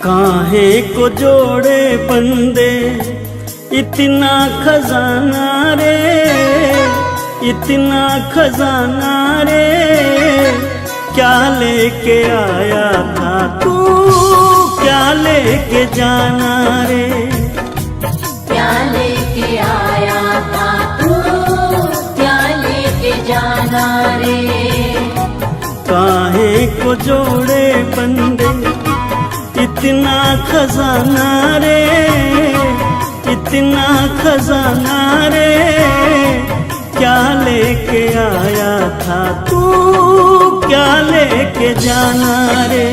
काहे को जोड़े बंदे इतना खजाना रे, इतना खजाना रे, क्या लेके आया था तू, क्या लेके जाना रे, क्या लेके आया था तू, क्या लेके जाना रे। काहे को जोड़े बंदे इतना खजाना रे, इतना खजाना रे, क्या लेके आया था तू, क्या लेके जाना रे,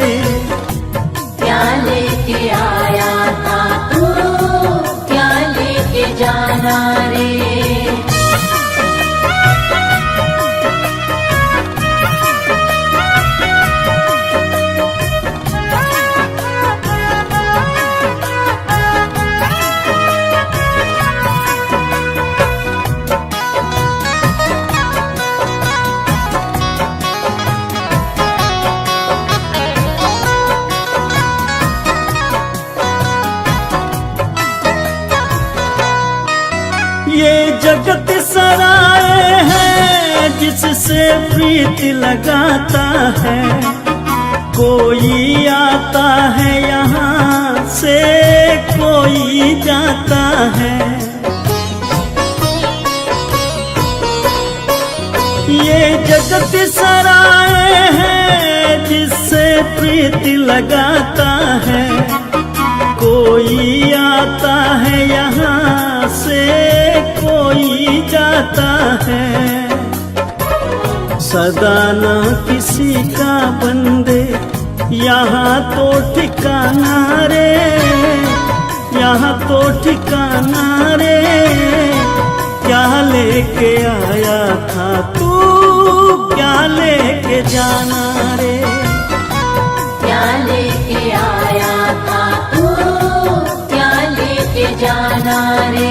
क्या लेके आया था तू, क्या लेके जाना रे। ये जगत सराय है जिससे प्रीत लगाता है, कोई आता है यहाँ से कोई जाता है। ये जगत सराय है जिससे प्रीत लगाता है, कोई आता है यहाँ से कोई जाता है। सदा ना किसी का बंदे यहाँ तो ठिकाना रे, यहाँ तो ठिकाना रे, क्या लेके आया था तू, क्या लेके जाना रे, क्या लेके आया था तू, क्या लेके जाना रे।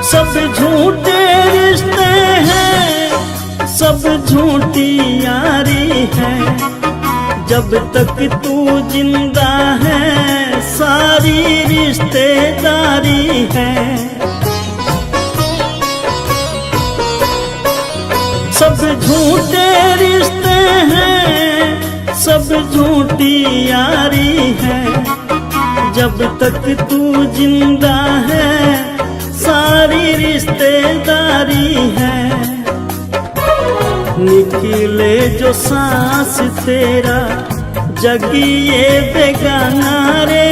सब झूठे रिश्ते हैं, सब झूठी यारी है, जब तक तू जिंदा है सारी रिश्तेदारी है। सब झूठे रिश्ते हैं, सब झूठी यारी है, जब तक तू जिंदा है सारी रिश्तेदारी है। निकले जो सांस तेरा जगिए बेगाना रे,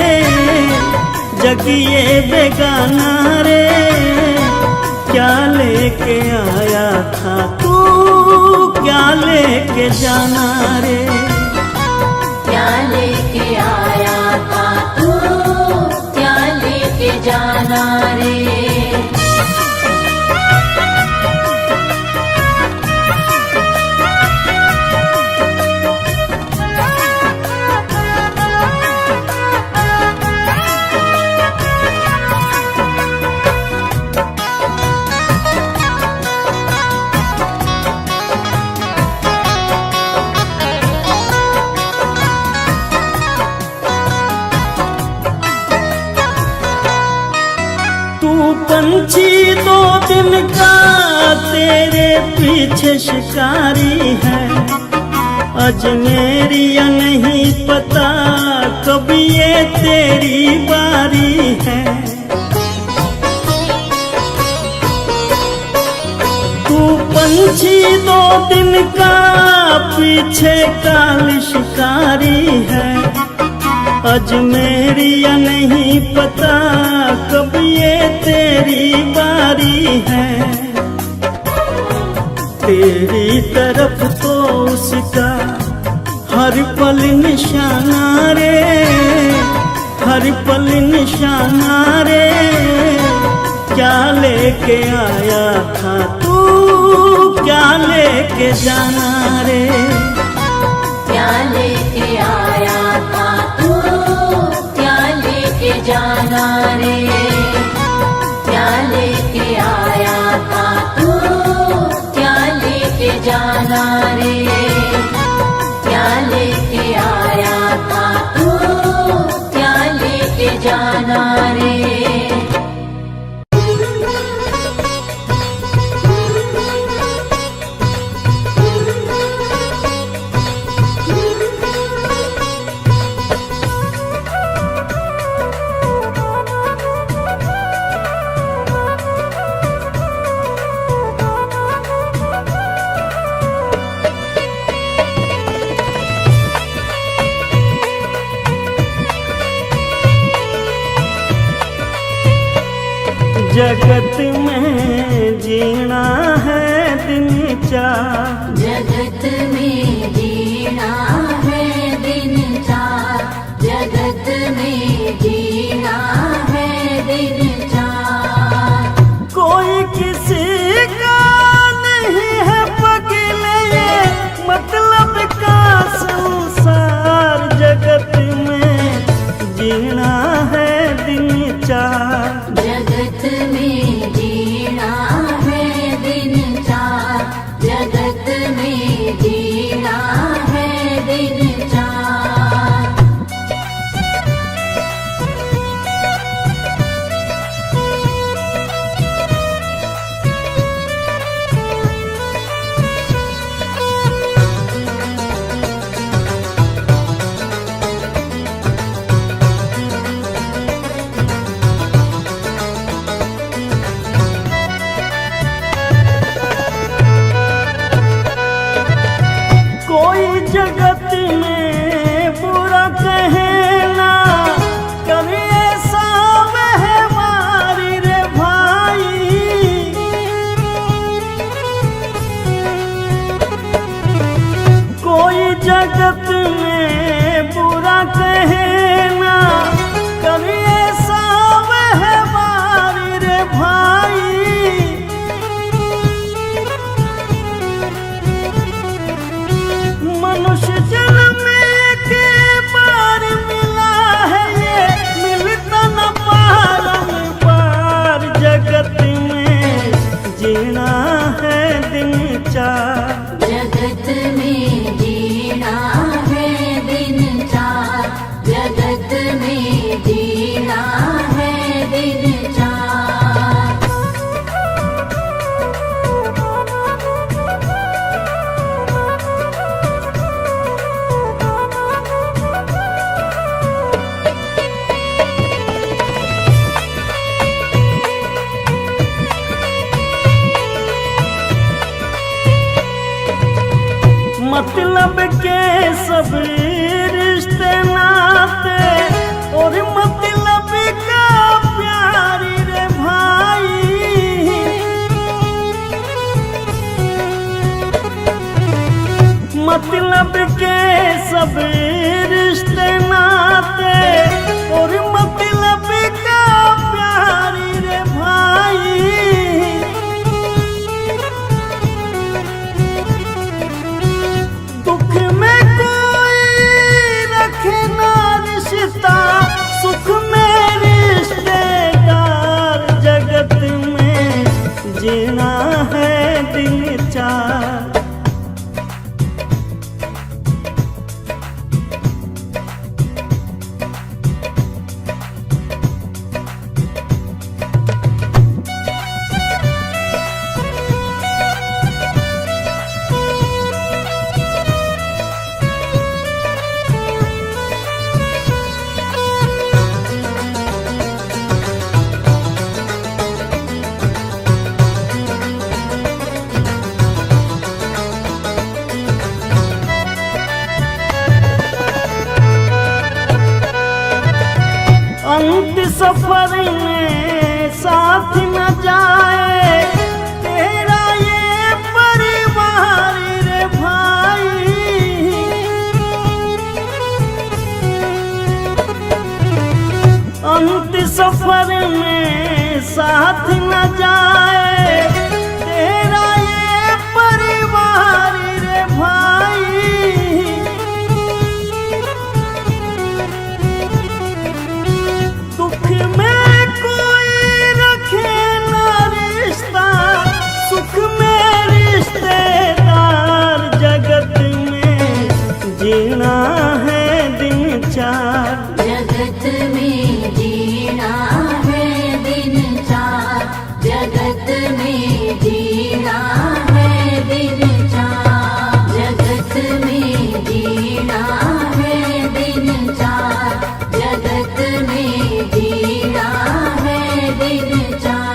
जगिए बेगाना रे, क्या लेके आया था तू, क्या लेके जाना रे, क्या लेके आया था तू, क्या लेके जाना रे। पंछी दो दिन का तेरे पीछे शिकारी है, अजमेरिया नहीं पता कब ये तेरी बारी है। तू पंछी दो दिन का पीछे काल शिकारी है, अजमेरिया नहीं पता कब ये तेरी बारी है। तेरी तरफ तो उसका हर पल निशाना रे, हर पल निशाना रे, क्या लेके आया था तू, क्या लेके जाना रे। क्या लेके आया था तू, क्या लेके जाना रे। क्या लेके आया था तू, क्या लेके जाना रे। क्या लेके आया था तू, क्या लेके जाना रे। जगत में जीना है दिन चार, जगत में जीना है दिन चार। जगत में जीना है दिन चार। कोई किसी का नहीं है पगले, मतलब का संसार। जगत में जीना है दिन चार, जगत में जीना है दिन चार। जगत में जीना है दिन चार। कोई जगत में बुरा कहना करे, ऐसा व्यवहारी रे भाई। कोई जगत में बुरा कहना करे, ऐसा व्यवहारी रे भाई। मनुष्य जन्म के बार मिला है, ये मिलता न बार। जगत में जीना है दिन चार, जगत में जीना है दिन चार। जगत में जीना है दिन चार। मतलब के सब रिश्ते नाते, और मतलब का प्यारी रे भाई। मतलब के सब रिश्ते नाते, और मतलब का प्यारी रे भाई। दुख में कोई रखे ना रिश्ता, सुख में रिश्तेदार। जगत में जीना है दिन चार, अंत सफर में साथ न जाए तेरा ये परिवार रे भाई। अंत सफर में साथ न जाए तेरा ये परिवार रे भाई। दुख में कोई रखे न रिश्ता, सुख में रिश्तेदार, जगत में जीना है दिन चार। जगत में जीना है दिन चार, जगत में जीना है दिन चार, जगत में जीना है दिन चार, जगत में जीना है दिन चार।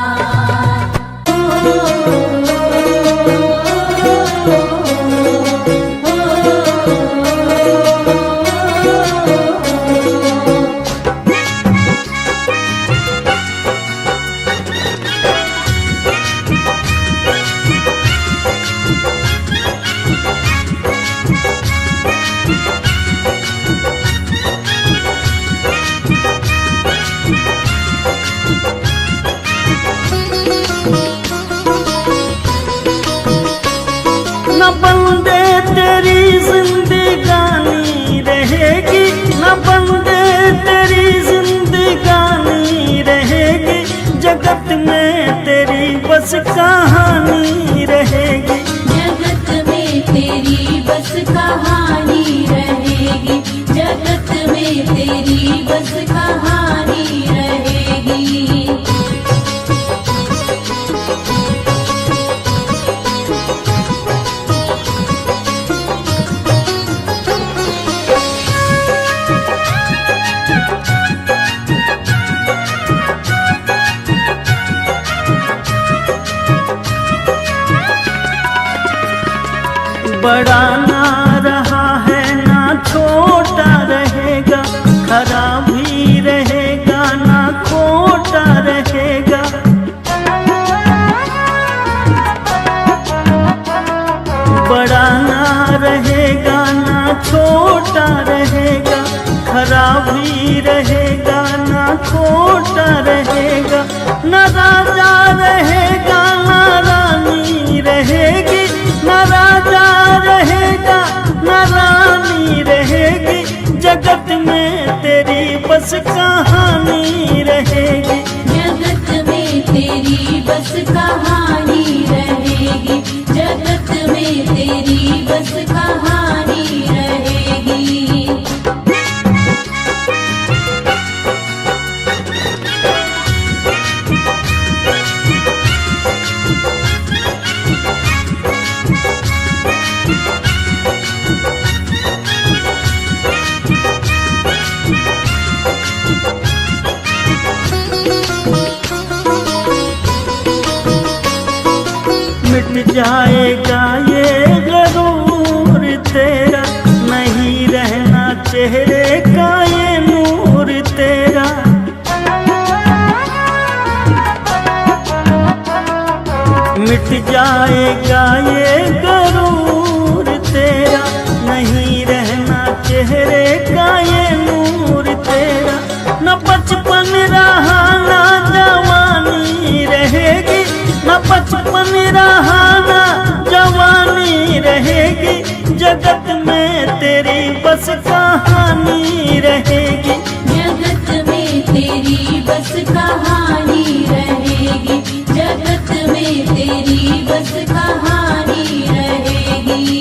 न बंदे तेरी जिंदगानी रहेगी, न बंदे तेरी जिंदगानी रहेगी, जगत में तेरी बस कहानी रहेगी। जगत में तेरी बस कहानी रहेगी, जगत में तेरी बस कहानी रहेगी। बड़ा ना रहा है ना छोटा रहेगा, खरा भी रहेगा ना खोटा रहेगा। बड़ा ना रहेगा ना छोटा रहेगा, खरा भी रहेगा ना खोटा रहेगा। न राजा रहेगा ना रानी रहेगी, न राजा रहेगा न रानी रहेगी, जगत में तेरी बस कहानी रहेगी। जगत में तेरी बस कहानी रहेगी, जगत में तेरी बस कहानी रहेगी। मिट जाएगा ये गरूर तेरा, नहीं रहना चेहरे का ये नूर तेरा। मिट जाएगा ये गरूर तेरा, नहीं रहना चेहरे का ये नूर तेरा। न बचपन रहा ना जवानी रहेगी, न बचपन रहा ना जवानी रहेगी, जगत में तेरी बस कहानी रहेगी। जगत में तेरी बस कहानी रहेगी, जगत में तेरी बस कहानी रहेगी।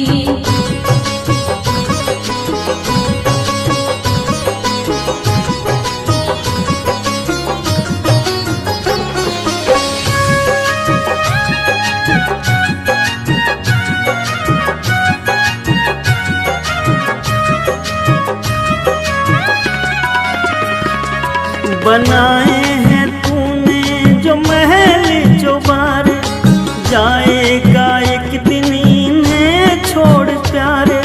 बनाए हैं तूने जो महल चौबारे, जाएगा एक दिन इन्हें छोड़ प्यारे।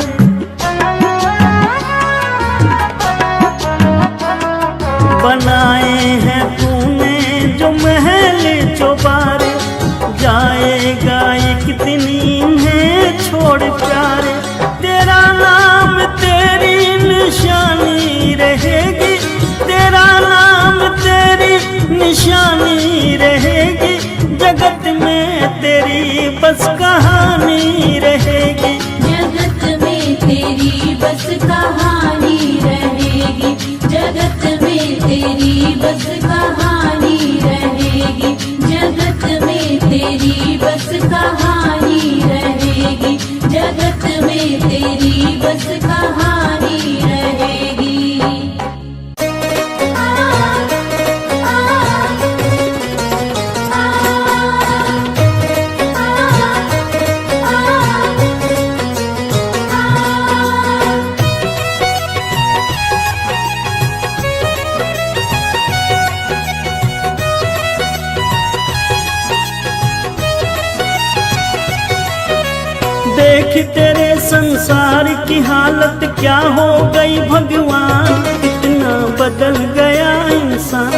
बनाए हैं तूने जो महल चौबारे, जाएगा एक दिन इन्हें छोड़ प्यारे। तेरा नाम तेरी निशानी रहेगी, तेरा नाम बस कहानी रहेगी, जगत में तेरी बस कहानी रहेगी, जगत में तेरी बस कहानी रहेगी। देख तेरे संसार की हालत क्या हो गई भगवान, कितना बदल गया इंसान,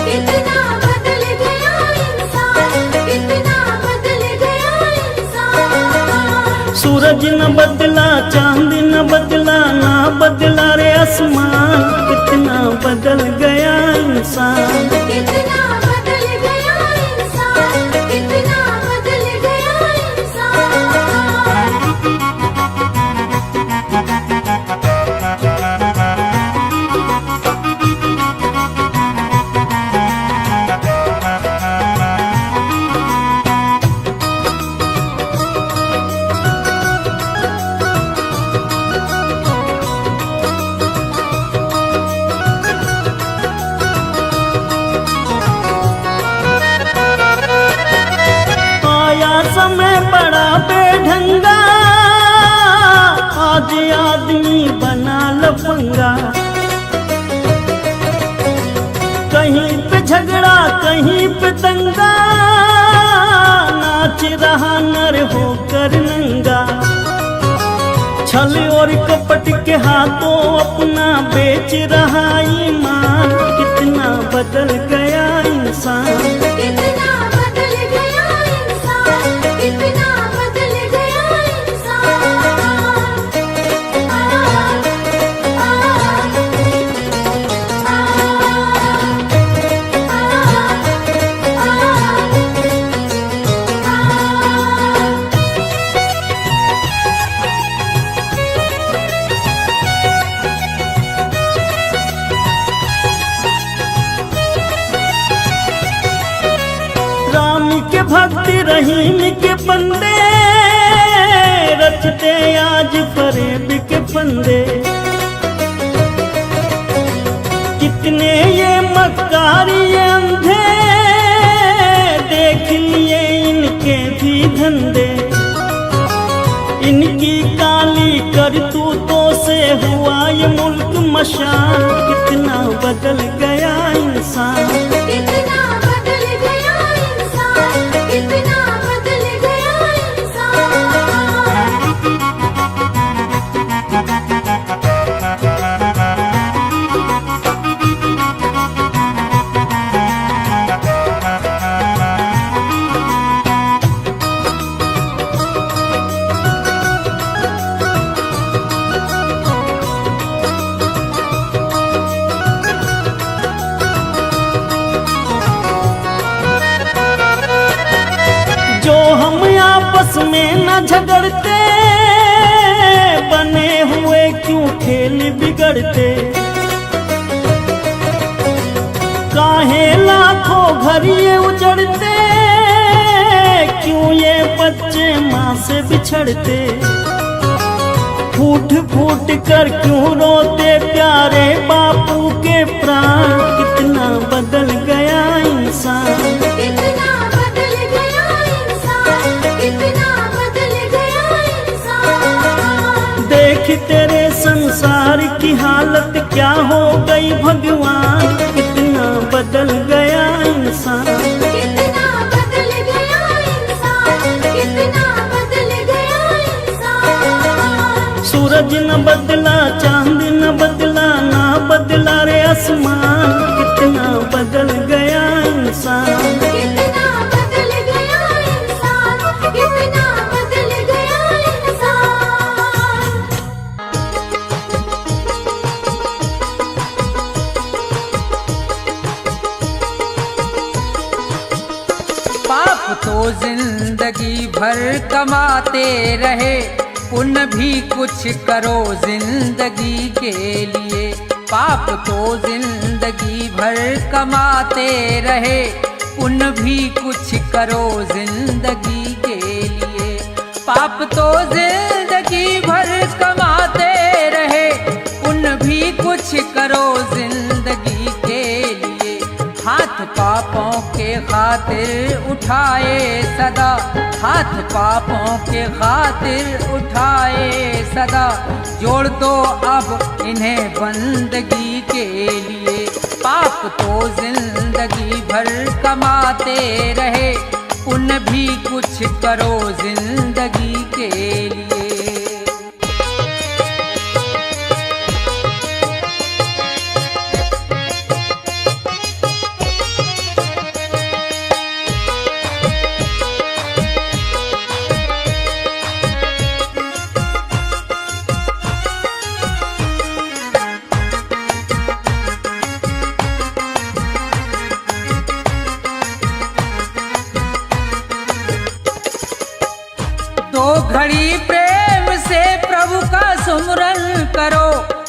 कितना बदल गया इंसान, कितना बदल गया इंसान। सूरज न बदला, चांद न बदला, ना बदला रे आसमान, कितना बदल गया इंसान। कितना बदल गया इंसान, कितना बदल गया इंसान। समय बड़ा बेढंगा, आज आदमी बना लफंगा, कहीं पे झगड़ा कहीं पे दंगा, नाच रहा नर होकर नंगा, छल और कपट के हाथों अपना बेच रहा ईमान, कितना बदल गया इंसान। कितना बदल गया इंसान, कितना बदल गया इंसान। राम के भक्त रहीम के बंदे, रचते आज फरेब के फंदे, कितने ये मक्कारी ये अंधे, देख लिए इनके भी धंधे, इनकी काली करतूतों से हुआ ये मुल्क मशान, कितना बदल गया इंसान। कितना बदल गया इंसान, कितना बदल गया इंसान। आपस में न झगड़ते, बने हुए क्यों खेल बिगड़ते, काहे लाखों घर ये उजड़ते, क्यों ये बच्चे माँ से बिछड़ते, फूट फूट कर क्यों रोते प्यारे बापू के प्राण, कितना बदल गया इंसान। कितना बदल गया इंसान, कितना बदल गया इंसान। देख तेरे संसार की हालत क्या हो गई भगवान, कितना बदल गया इंसान। कितना बदल गया इंसान, कितना बदल गया इंसान। सूरज न बदला, चांद न बदला, ना बदला रे आसमान, कितना बदल गया इंसान। कितना बदल गया इंसान, कितना बदल गया इंसान। पाप तो जिंदगी भर कमाते रहे, पुण्य भी कुछ करो जिंदगी के लिए। पाप तो जिंदगी भर कमाते रहे, पुण्य भी कुछ करो जिंदगी के लिए। पाप तो जिंदगी भर कमाते रहे, पुण्य भी कुछ करो जिंदगी के लिए। हाथ पापों के खातिर उठाए सदा, हाथ पापों के खातिर उठाए सदा, जोड़ दो अब इन्हें बंदगी के लिए। पाप तो जिंदगी भर कमाते रहे, पुण्य भी कुछ करो जिंदगी के लिए। दो घड़ी प्रेम से प्रभु का सुमरन करो,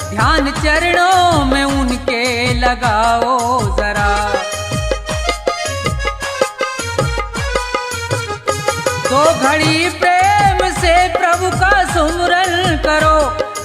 ध्यान चरणों में उनके लगाओ जरा। दो घड़ी प्रेम से प्रभु का सुमरन करो,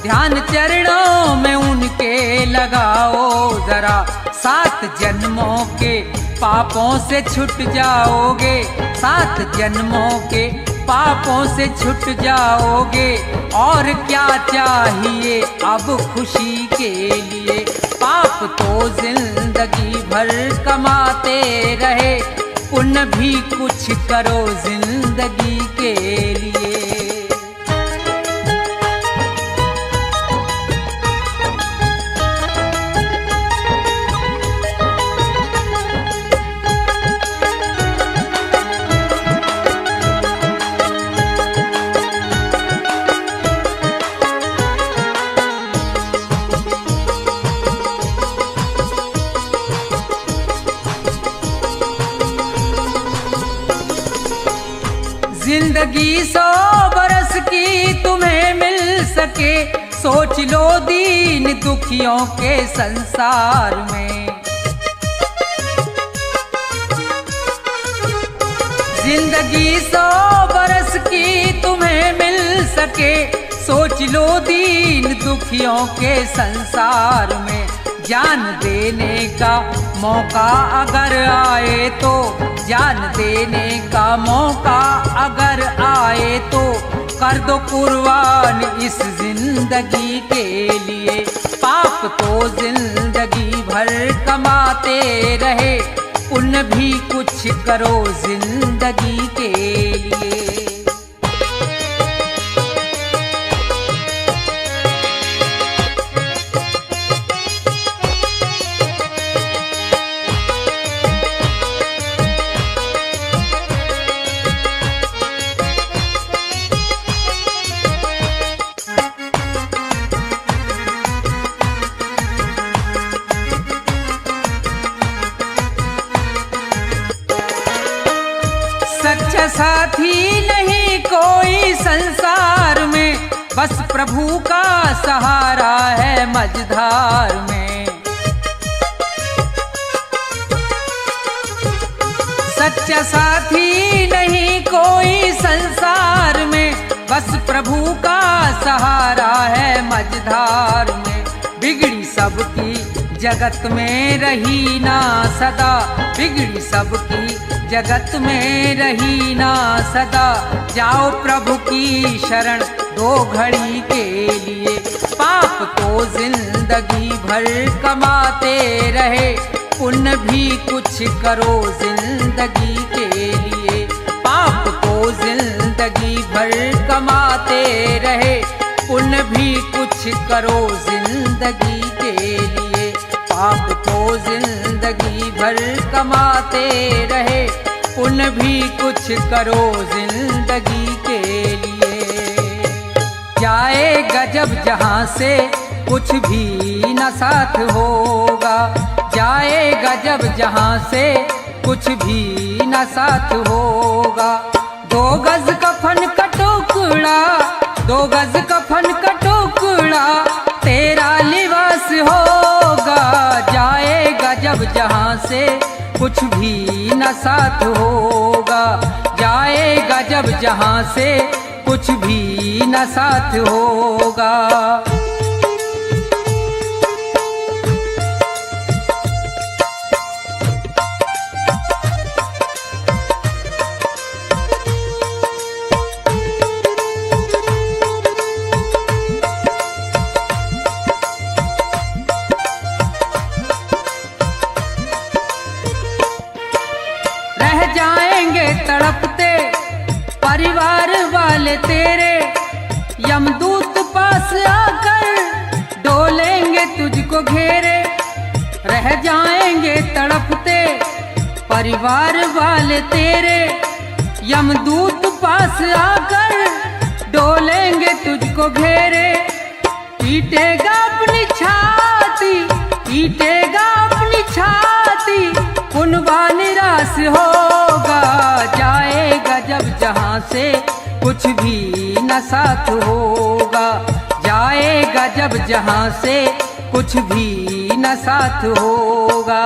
ध्यान चरणों में उनके लगाओ जरा। 7 जन्मों के पापों से छूट जाओगे, 7 जन्मों के पापों से छूट जाओगे। और क्या चाहिए अब खुशी के लिए। पाप तो जिंदगी भर कमाते रहे, पुण्य भी कुछ करो जिंदगी के लिए। जिंदगी 100 बरस की तुम्हें मिल सके, सोच लो दीन दुखियों के संसार में। जिंदगी 100 बरस की तुम्हें मिल सके, सोच लो दीन दुखियों के संसार में। जान देने का मौका अगर आए तो, जान देने का मौका अगर आए तो, कर दो कुर्बान इस जिंदगी के लिए। पाप तो जिंदगी भर कमाते रहे, पुण्य भी कुछ करो जिंदगी के लिए। सच्चा साथी नहीं कोई संसार में, बस प्रभु का सहारा है मझधार में। सच्चा साथी नहीं कोई संसार में, बस प्रभु का सहारा है मझधार में। बिगड़ी सबकी जगत में रही ना सदा, बिगड़ी सबकी जगत में रही ना सदा। जाओ प्रभु की शरण 2 घड़ी के लिए। पाप तो जिंदगी भर कमाते रहे, पुण्य भी कुछ करो जिंदगी के लिए। पाप तो जिंदगी भर कमाते रहे, पुण्य भी कुछ करो जिंदगी के लिए। पाप तो जिंदगी भर कमाते रहे, पुण्य भी कुछ करो जिंदगी के लिए। जाएगा जब जहाँ से कुछ भी न साथ होगा, जाएगा जब जहाँ से कुछ भी न साथ होगा। 2 गज कफन का टुकड़ा, 2 गज कफन का टुकड़ा तेरा लिबास हो से कुछ भी न साथ होगा। जाएगा जब जहाँ से कुछ भी न साथ होगा। रह जाएंगे तड़पते परिवार वाले तेरे, यमदूत पास आकर डोलेंगे तुझको घेरे। रह जाएंगे तड़पते परिवार वाले तेरे, यमदूत पास आकर डोलेंगे तुझको घेरे। पीटेगा अपनी छाती, पीटेगा अपनी छाती, कुनबा निराश होगा। जाएगा जब जहाँ से कुछ भी न साथ होगा। जाएगा जब जहाँ से कुछ भी न साथ होगा।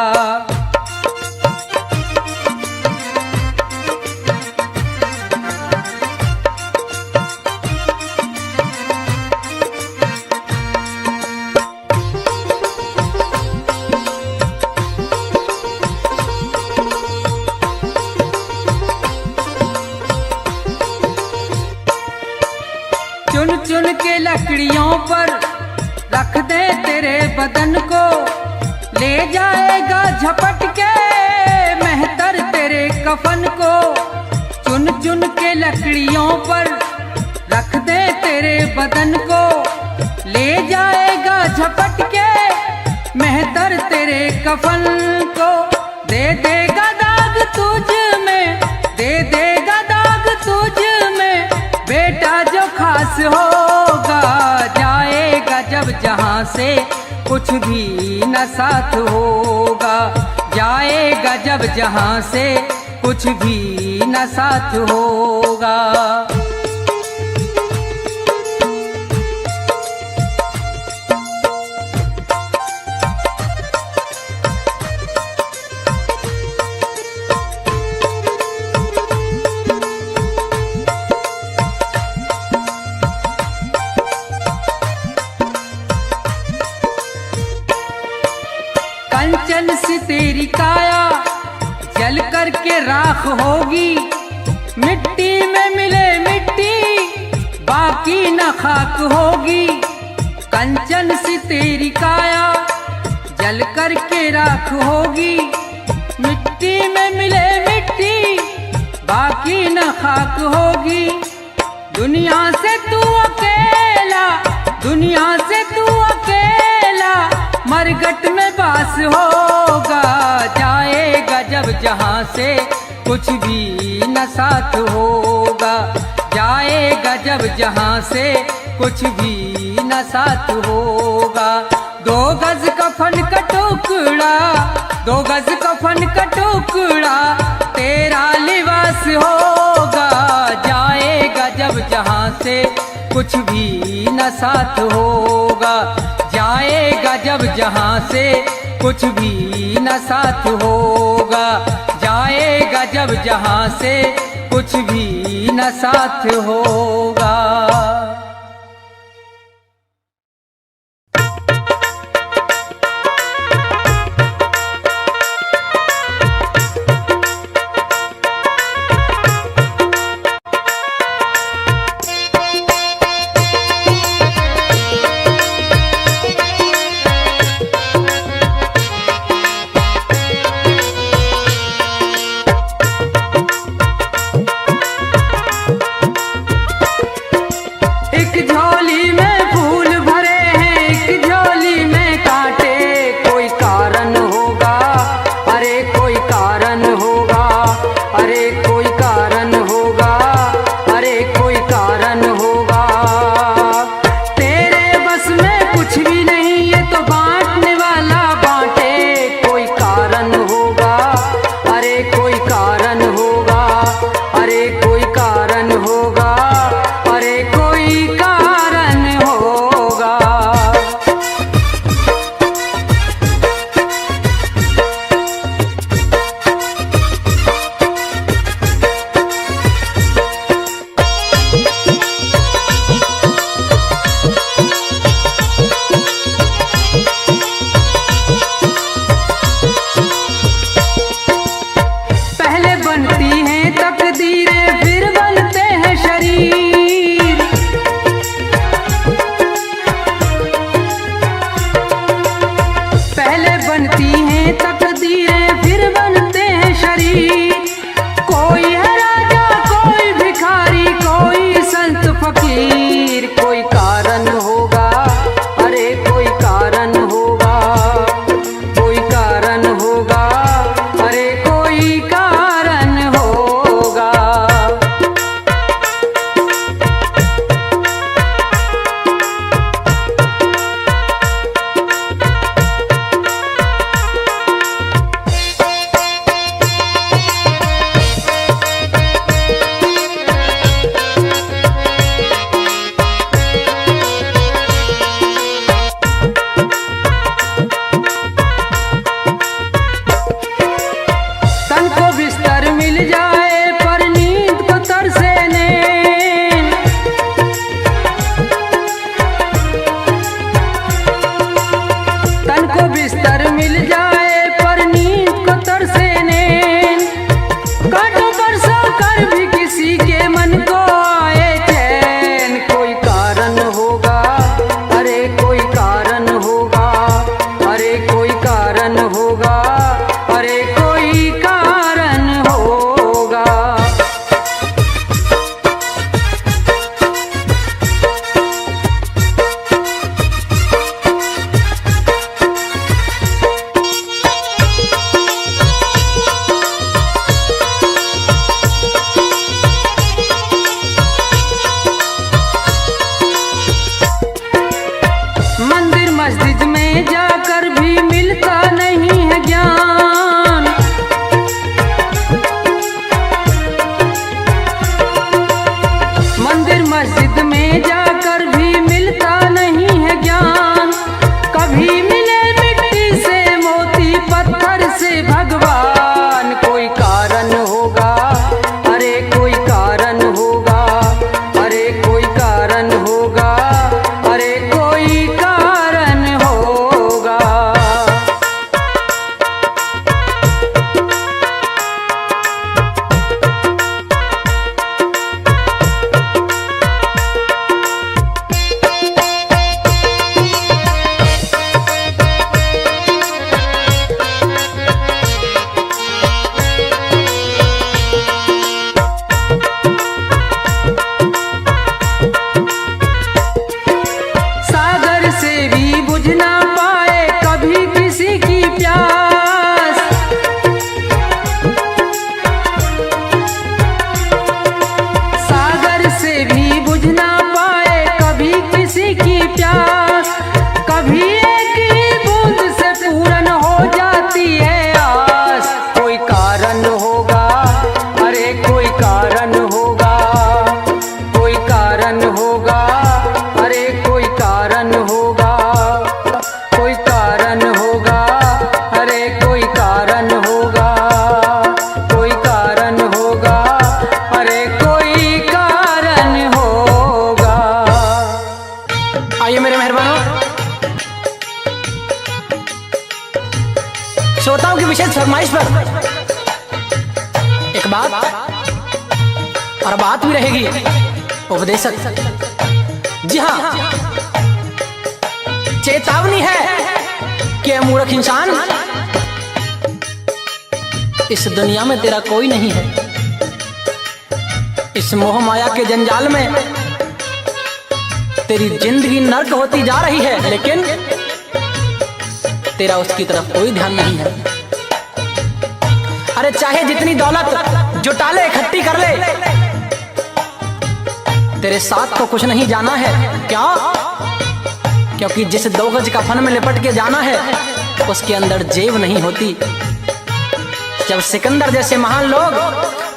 चुन चुन के लकड़ियों पर रख दे तेरे बदन को, ले जाएगा झपट के मेहतर तेरे कफन को। चुन चुन के लकड़ियों पर रख दे तेरे बदन को, ले जाएगा झपट के मेहतर तेरे कफन को। दे देगा दाग तुझ में, दे देगा दाग तुझ में, बेटा जो खास होगा। जाएगा जब जहाँ से कुछ भी न साथ होगा। जाएगा जब जहाँ से कुछ भी न साथ होगा। कंचन सी तेरी काया जल करके राख होगी। मिट्टी में मिले मिट्टी बाकी न खाक होगी। कंचन सी तेरी काया जल करके राख होगी। मिट्टी में मिले मिट्टी बाकी न खाक होगी। दुनिया से तू अकेला, दुनिया से तू अकेला मरघट में बास होगा। जाएगा जब जहाँ से कुछ भी न साथ होगा। जाएगा जब जहाँ से कुछ भी न साथ होगा। 2 गज कफन का टुकड़ा, 2 गज कफन का टुकड़ा तेरा लिबास होगा। जाएगा जब जहाँ से कुछ भी न साथ होगा। जाएगा जब जहाँ से कुछ भी न साथ होगा। जाएगा जब जहाँ से कुछ भी न साथ होगा। फरमाइश पर एक बात और बात भी रहेगी उपदेशक। जी हाँ, चेतावनी है कि मूर्ख इंसान, इस दुनिया में तेरा कोई नहीं है। इस मोह माया के जंजाल में तेरी जिंदगी नर्क होती जा रही है, लेकिन तेरा उसकी तरफ कोई ध्यान नहीं है। अरे चाहे जितनी दौलत जुटा ले, इकट्ठी कर ले, तेरे साथ तो कुछ नहीं जाना है। क्या? क्योंकि जिस 2 गज कफन में लिपट के जाना है उसके अंदर जेब नहीं होती। जब सिकंदर जैसे महान लोग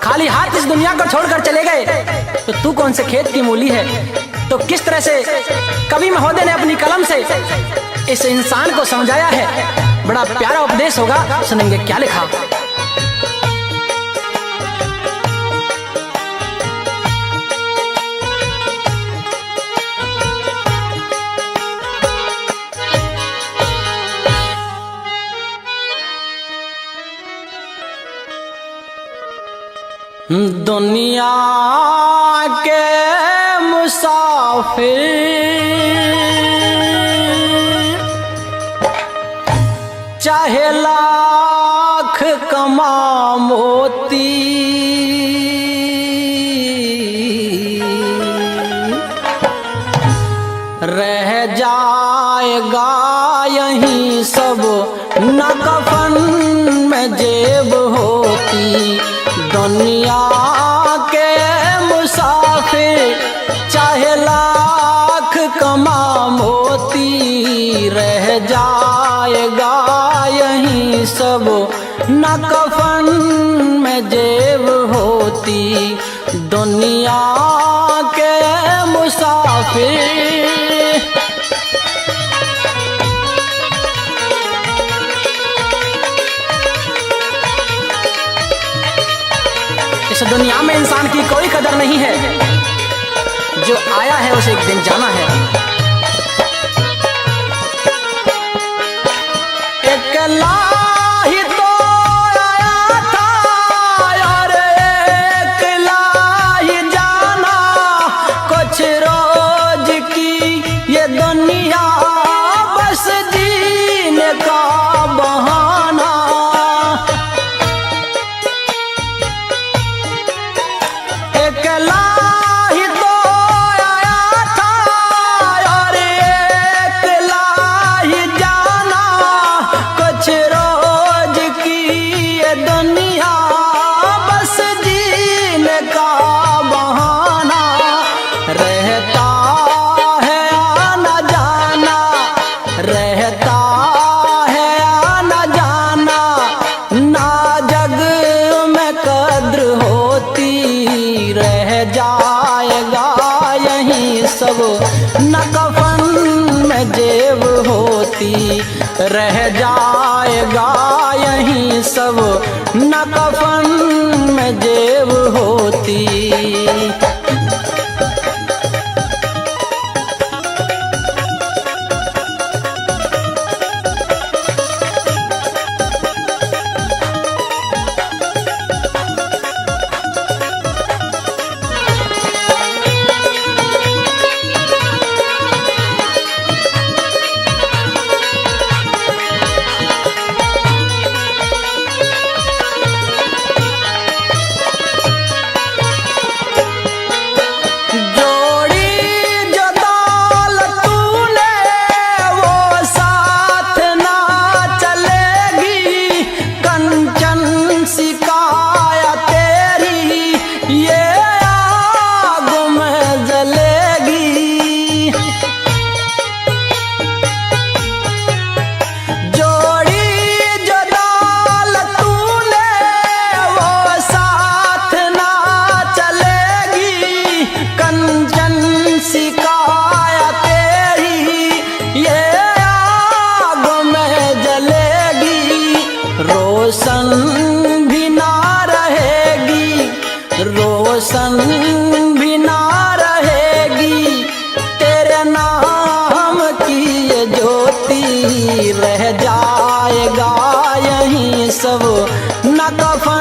खाली हाथ इस दुनिया को छोड़कर चले गए, तो तू कौन से खेत की मूली है? तो किस तरह से कवि महोदय ने अपनी कलम से इस इंसान को समझाया है। बड़ा प्यारा उपदेश होगा, सुनेंगे क्या लिखा। दुनिया के मुसाफिर चाहे लाख कमा मोती, रह जाएगा यहीं सब न कफन में जेब होती। दुनिया के मुसाफिर चाहे लाख कमा मोती, रह जाएगा यहीं सब न कफन में जेब होती। दुनिया के मुसाफिर। इस दुनिया में इंसान की कोई कदर नहीं है, जो आया है उसे एक दिन जाना है। अकेला ही तो आया था और अकेला ही जाना, कुछ रोज की ये दुनिया बस जीने का बहाना। अकेला ही तो आया था और अकेला ही जाना, कुछ रोज की ये दुनिया बस जीने का बहाना। रहता है आना जाना, रहता है आना जाना, ना जग में कद्र होती। रह जाएगा यहीं सब न कफन में जेब होती। रह जाएगा यहीं सब न कफन में जेब होती।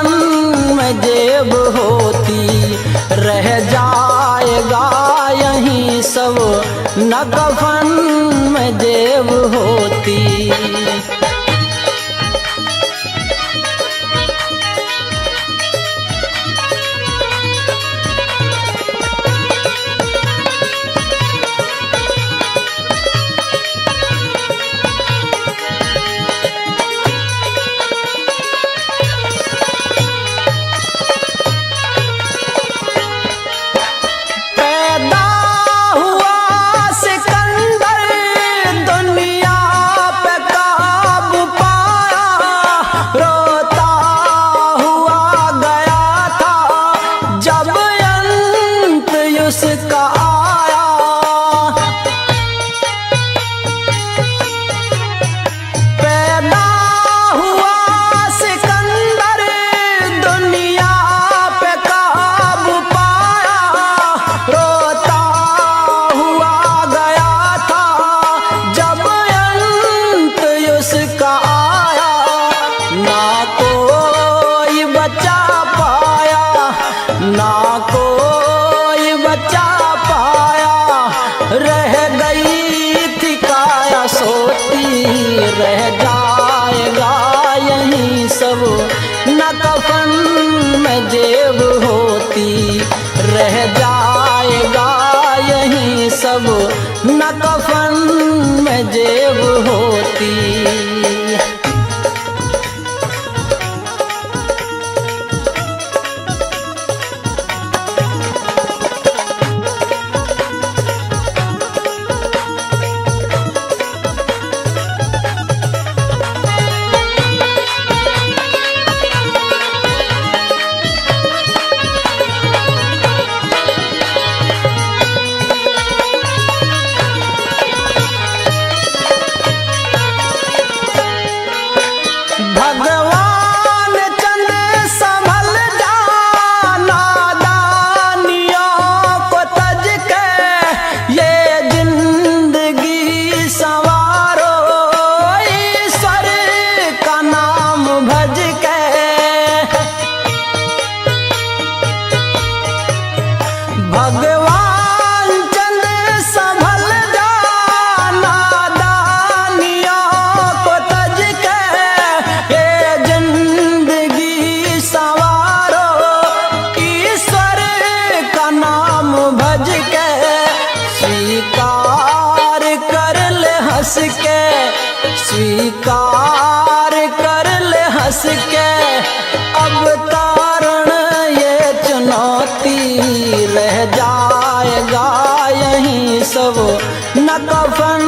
कफन में जेब होती, रह जाएगा यहीं सब न कफन में जेब होती। रह जाएगा यहीं सब न कफन में जेब होती, रह जाएगा यहीं सब न कफन में जेब होती। भगवान चंद संभल जाना दानियों को तज के, ये जिंदगी संवारो ईश्वर का नाम भज के। स्वीकार कर ले हंस के, स्वीकार कर ले हंस के, अब तारण ये चुनौती, रह जाएगा यहीं सब न कफन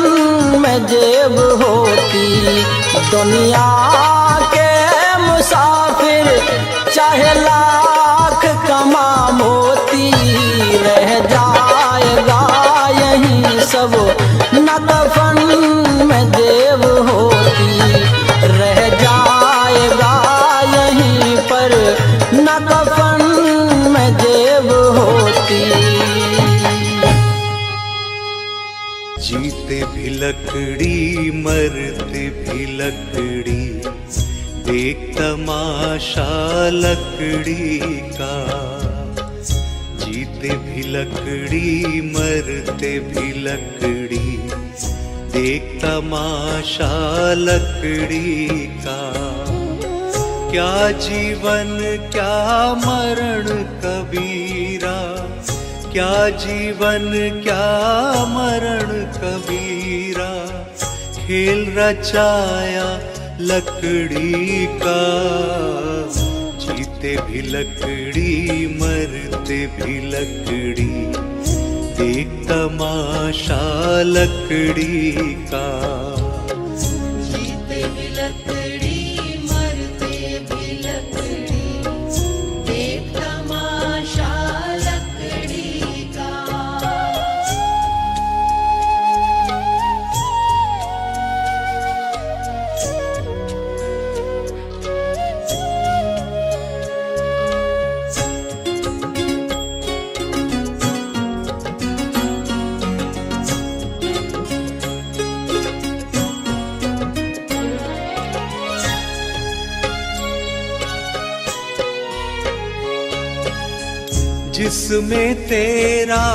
में जेब होती। दुनिया के मुसाफिर चाहे लाख कमा मोती, रह जाएगा यहीं सब न कफन में जेब होती, रह जाएगा यहीं पर न कफन में जेब होती। जीते भी लकड़ी मरते भी लकड़ी, देख तमाशा लकड़ी का। जीते भी लकड़ी मरते भी लकड़ी, देख तमाशा लकड़ी का। क्या जीवन क्या मरण कबीरा, क्या जीवन क्या मरण कबीरा, खेल रचाया लकड़ी का। जीते भी लकड़ी मरते भी लकड़ी, देख तमाशा लकड़ी का। जीते भी लकड़ी मरते भी लकड़ी, देख तमाशा लकड़ी का। जिसमें तेरा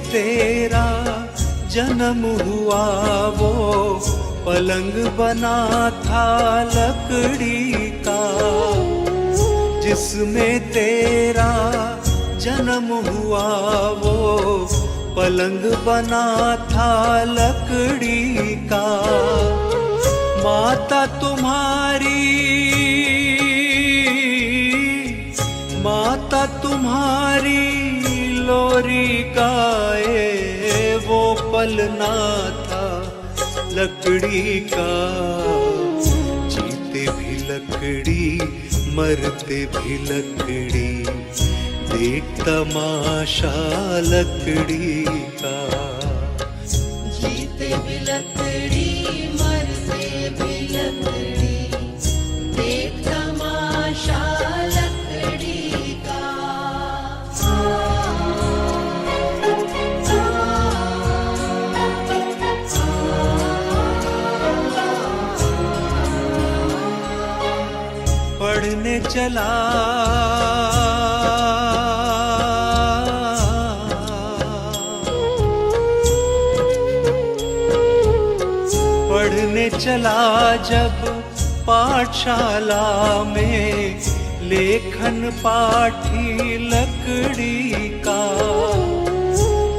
तेरा जन्म हुआ वो पलंग बना था लकड़ी का, जिसमें तेरा जन्म हुआ वो पलंग बना था लकड़ी का। माता तुम्हारी लोरी गाए वो पलना था लकड़ी का। जीते भी लकड़ी मरते भी लकड़ी, देख तमाशा लकड़ी का। जीते भी लकड़ी मरते भी लकड़ी, देख तमाशा लकड़ी का। पढ़ने चला जब पाठशाला में, लेखन पाठी लकड़ी का।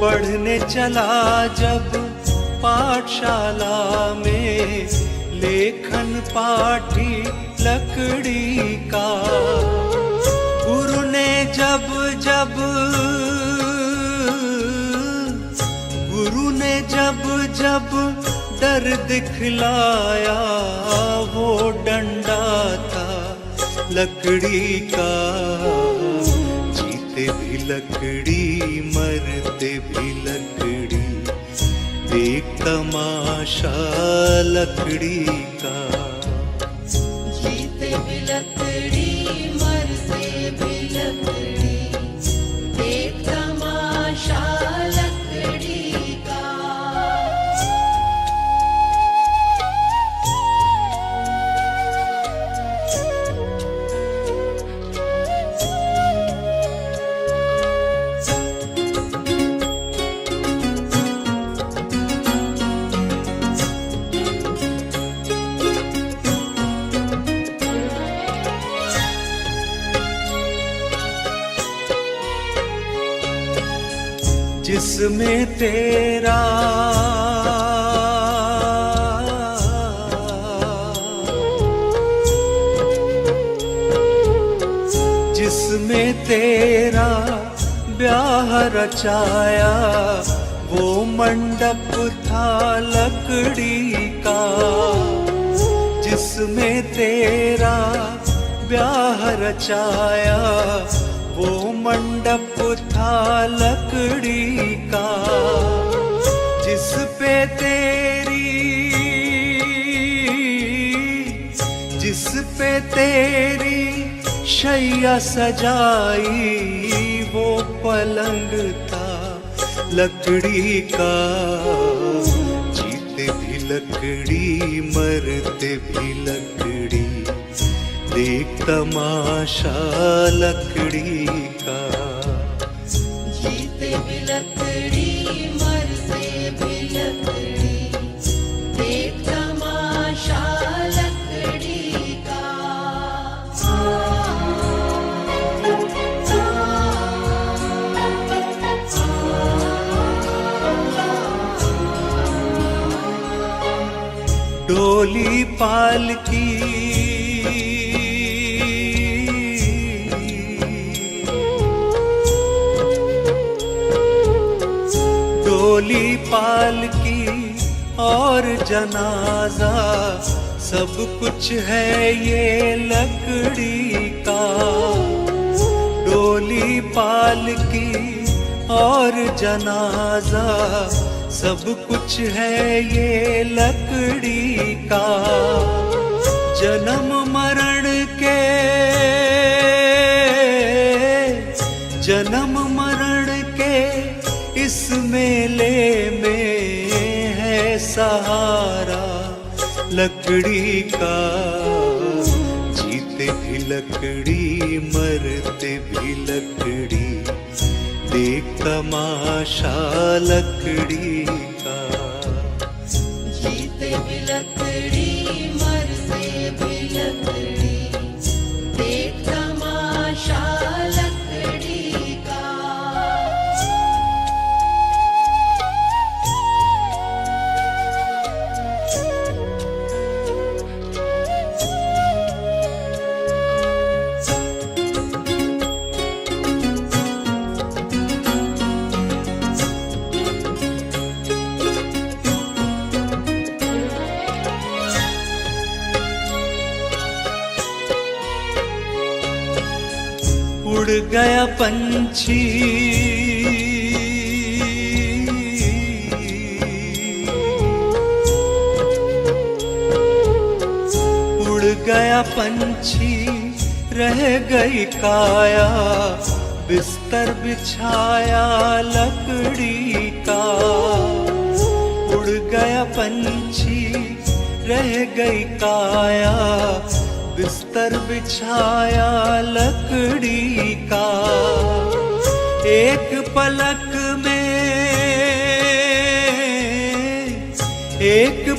पढ़ने चला जब पाठशाला में, लेखन पाठी लकड़ी का। गुरु ने जब डर दिखलाया वो डंडा था लकड़ी का। जीते भी लकड़ी मरते भी लकड़ी, देख तमाशा लकड़ी का। जीते भी लकड़ी मरते भी लकड़ी, देख तमाशा लकड़ी का। जिसमें तेरा ब्याह रचाया वो मंडप था लकड़ी का। जिसमें तेरा ब्याह रचाया वो मंडप था लकड़ी का। जिस पे तेरी शैया सजाई वो पलंग था लकड़ी का। जीते भी लकड़ी मरते भी लकड़ी, देख तमाशा लकड़ी का। जीते भी लकड़ी मरते भी लकड़ी, देख तमाशा लकड़ी का। डोली पालकी और जनाजा सब कुछ है ये लकड़ी का। डोली पालकी और जनाजा सब कुछ है ये लकड़ी का। जन्म मरण के इस मेले में है सहारा लकड़ी का, जीते भी लकड़ी मरते भी लकड़ी, देख तमाशा लकड़ी का। जीते भी लकड़ी मरते भी लकड़ी, देख तमाशा लकड़ी का। उड़ गया पंछी उड़ गया पंछी, रह गई काया, बिस्तर बिछाया लकड़ी का। उड़ गया पंछी, रह गई काया, बिस्तर बिछाया लकड़ी का। एक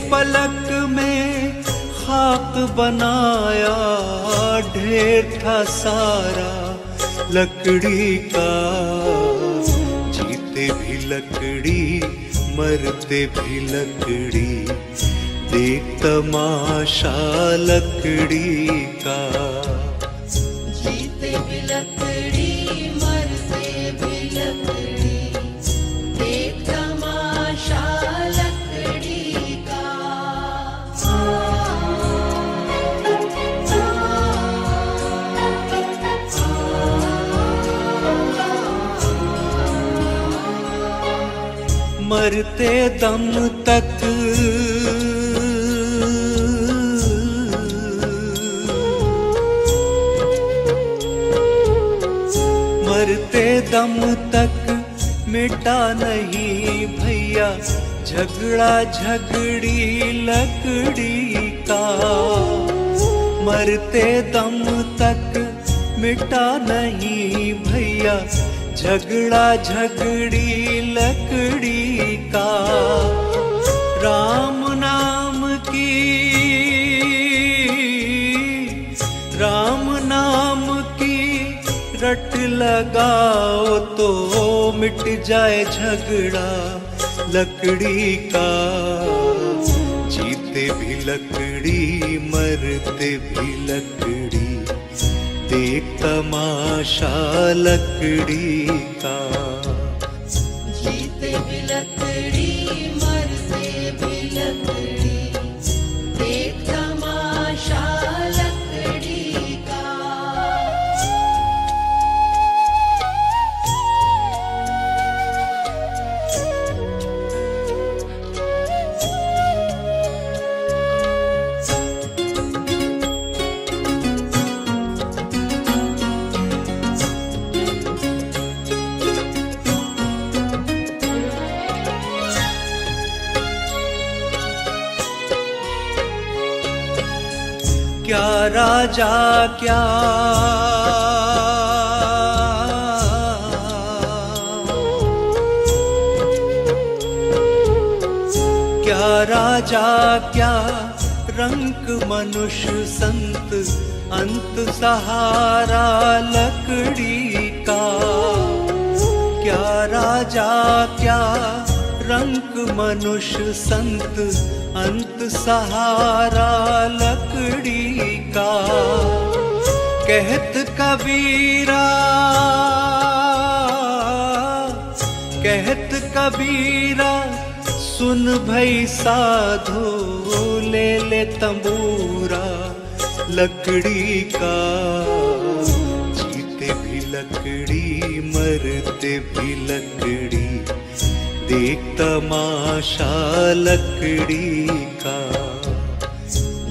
पलक में खाक बनाया, ढेर था सारा लकड़ी का। जीते भी लकड़ी मरते भी लकड़ी, देख तमाशा लकड़ी का। जीते भी लकड़ी मरते भी लकड़ी, देख तमाशा लकड़ी का। मरते दम तक मरते दम तक मिटा नहीं भैया, झगड़ा झगड़ी लकड़ी का। मरते दम तक मिटा नहीं भैया, झगड़ा झगड़ी लकड़ी का। राम नाम की रट लगाओ तो मिट जाए झगड़ा लकड़ी का। जीते भी लकड़ी मरते भी लकड़ी, देख तमाशा लकड़ी का। जीते भी लकड़ी मरते भी लकड़ी, देख तमाशा लकड़ी का। क्या राजा क्या राजा क्या रंग मनुष्य संत, अंत सहारा लकड़ी का। क्या राजा क्या रंक मनुष्य संत, अंत सहारा लकड़ी का। कहत कबीरा सुन भई साधो, ले ले तंबूरा लकड़ी का। जीते भी लकड़ी मरते भी लकड़ी, देख तमाशा लकड़ी का।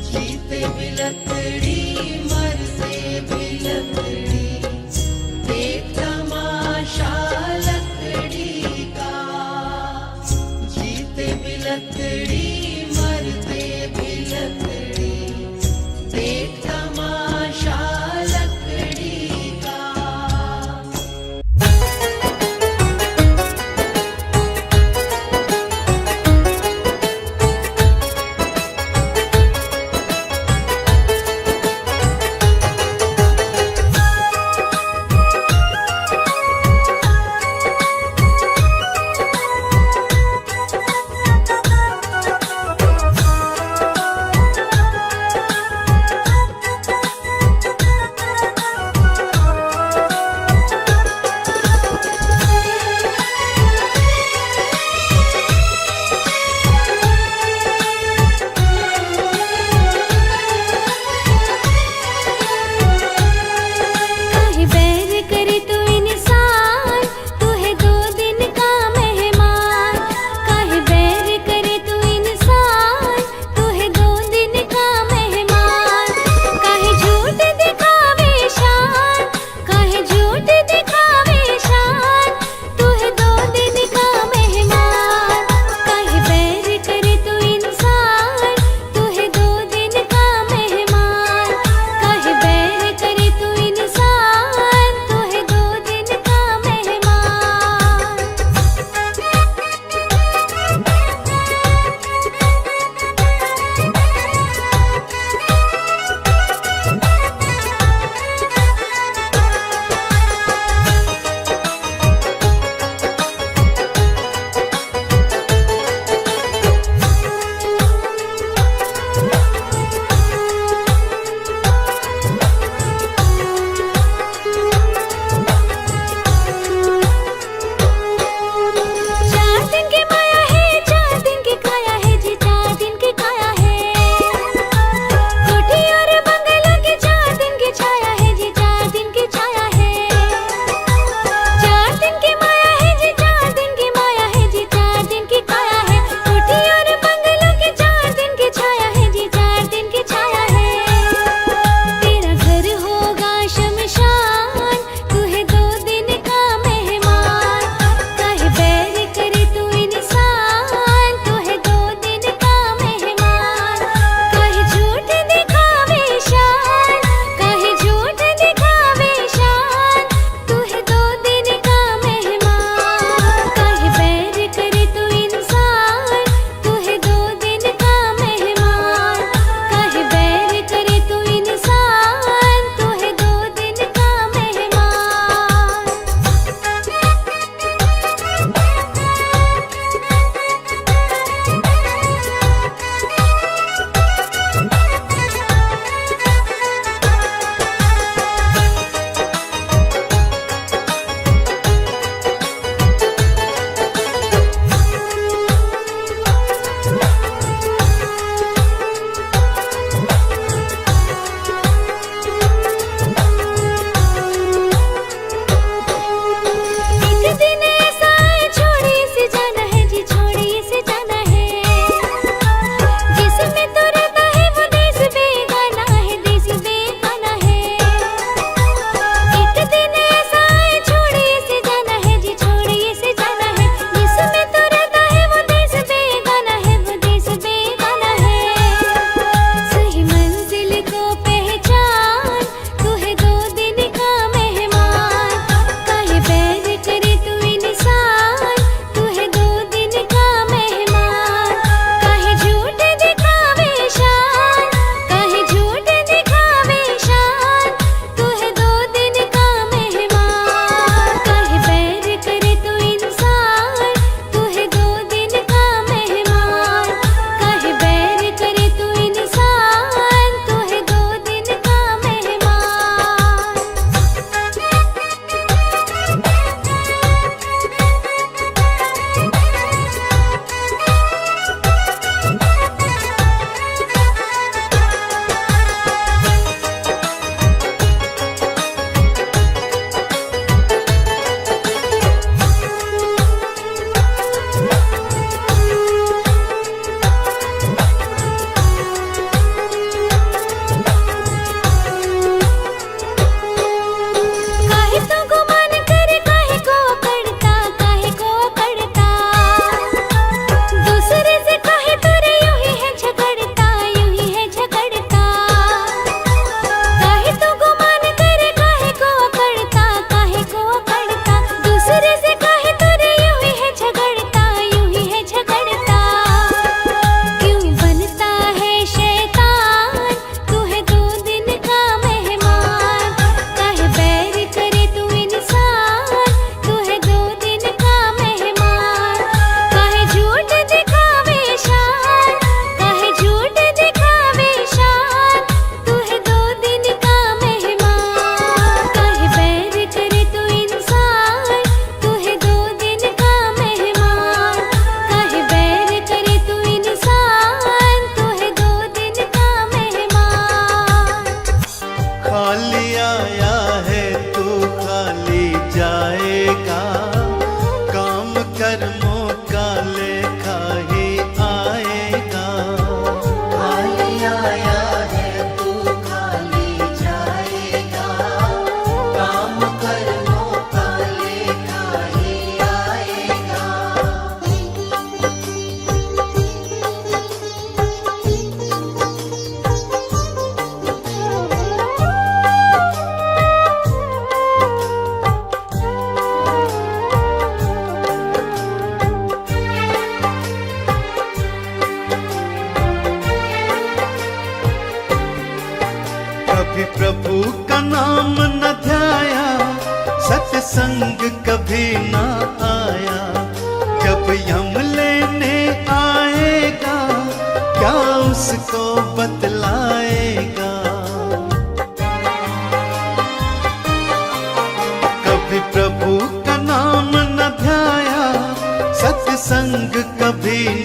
जीते भी लकड़ी मरते भी लकड़ी, देख तमाशा लकड़ी का। जीते भी लकड़ी मरते भी लकड़ी देख तमाशा लकड़ी का।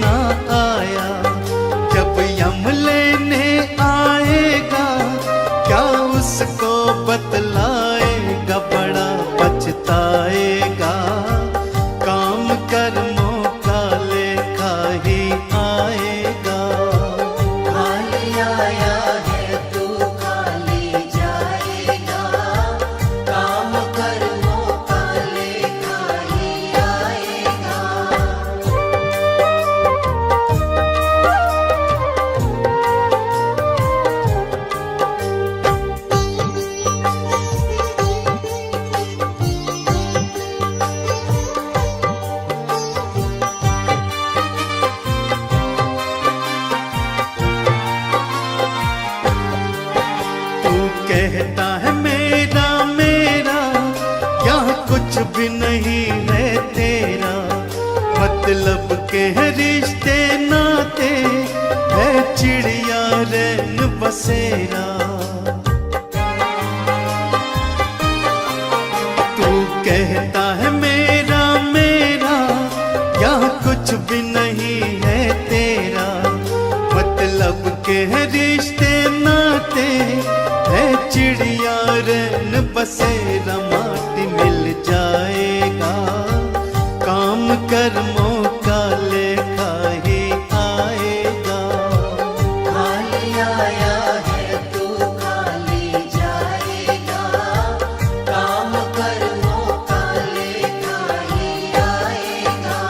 ना आया, जब यम लेने आएगा क्या उसको बतलाएगा, बड़ा पछताएगा। काम कर्मों का लेखा ही आएगा। खाली आया है तू खाली जाएगा, काम कर्मों का लेखा ही आएगा। तू कहता है मेरा मेरा, यहाँ कुछ भी नहीं है तेरा। मतलब के है रिश्ते नाते, है चिड़िया रैन बसेरा। तू कहता है मेरा मेरा, यहाँ कुछ भी नहीं है तेरा। मतलब के है रिश्ते नाते, है चिड़िया रैन बसेरा। माटी मिल जाएगा, काम कर्मों का लेखा ही आएगा। खाली आया है तू खाली जाएगा, काम कर्मों का लेखा ही आएगा।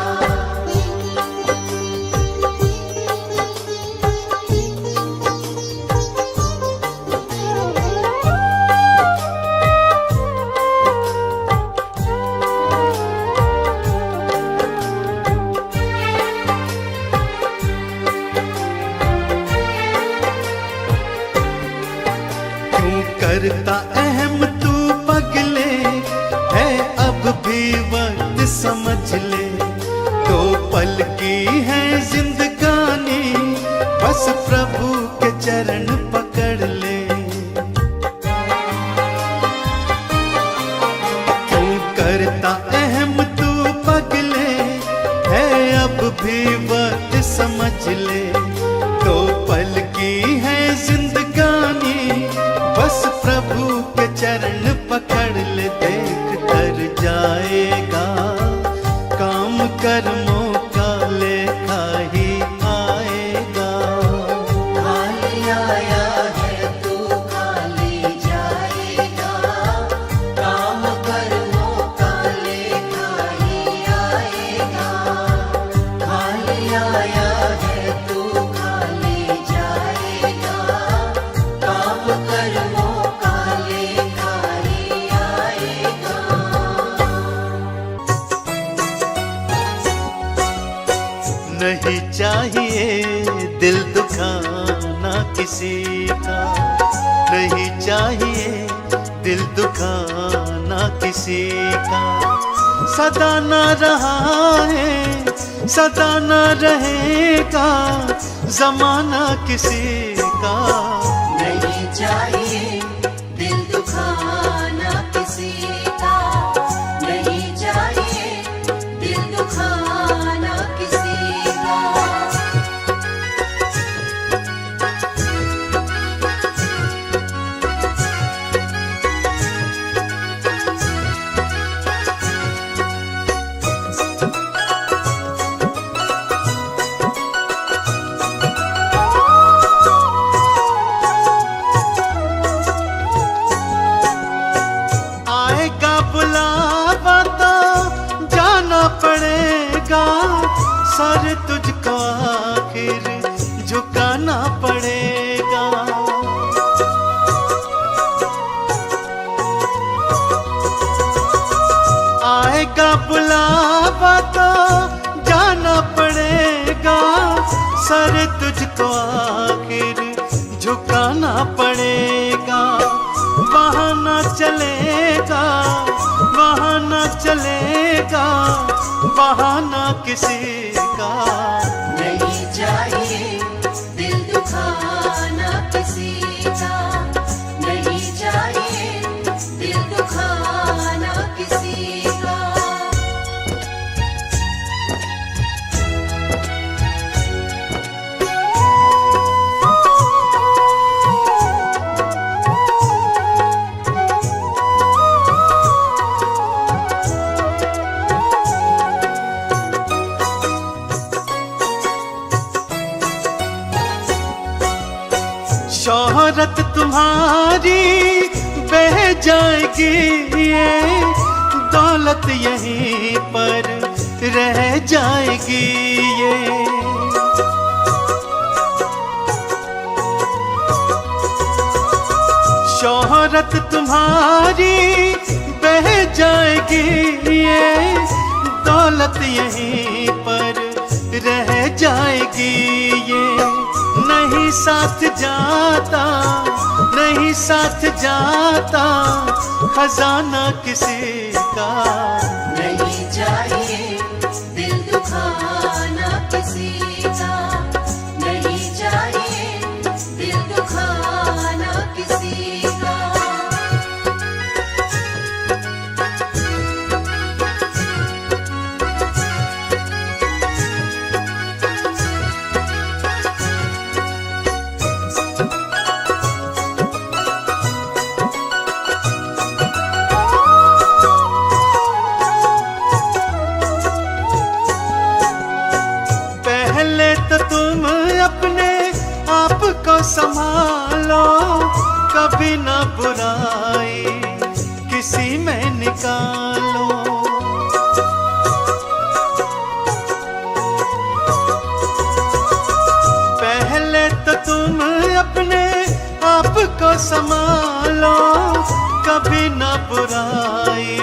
क्यों करता अहम तू पगले, है अब भी वक्त समझ ले। दो पल की है जिंदगानी, बस प्रभु के चरण पकड़ ले। क्यों करता अहम तू पगले, है अब भी वक्त समझ ले। दो पल की है जिंदगानी, बस प्रभु के चरण पकड़ ले। देख कर जाएगा, काम कर्मों का लेखा ही आएगा। खाली आया है तू खाली जाएगा, काम कर्मों का लेखा ही आएगा। खाली आया है तू खाली जाएगा, काम कर्मों का लेखा ही आएगा। नहीं चाहिए दिल दुखाना किसी का, नहीं चाहिए दिल दुखाना किसी का। सदा न रहा है, सदा न रहेगा जमाना किसी का। नहीं चाहिए दिल दुखाना किसी का, नहीं चाहिए दिल दुखाना किसी का। आएगा बुलावा तो जाना पड़ेगा, सर तुझको आखिर झुकाना पड़ेगा। आएगा बुलावा तो जाना पड़ेगा, सर तुझको आखिर झुकाना पड़ेगा। बहाना चलेगा, बहाना चलेगा, बहाना किसी का। नहीं चाहिए दिल दुखाना किसी का, नहीं चाहिए दिल दुखाना किसी का। शोहरत तुम्हारी बह जाएगी, ये दौलत यहीं पर रह जाएगी। ये शोहरत तुम्हारी बह जाएगी, ये दौलत यहीं पर रह जाएगी। ये नहीं साथ जाता, नहीं साथ जाता खजाना किसी का। नहीं चाहिए दिल दुखाना किसी का, नहीं चाहिए दिल दुखाना किसी का। तुम अपने आप को संभालो, कभी ना बुराई किसी में निकालो। पहले तो तुम अपने आप को संभालो, कभी ना बुराई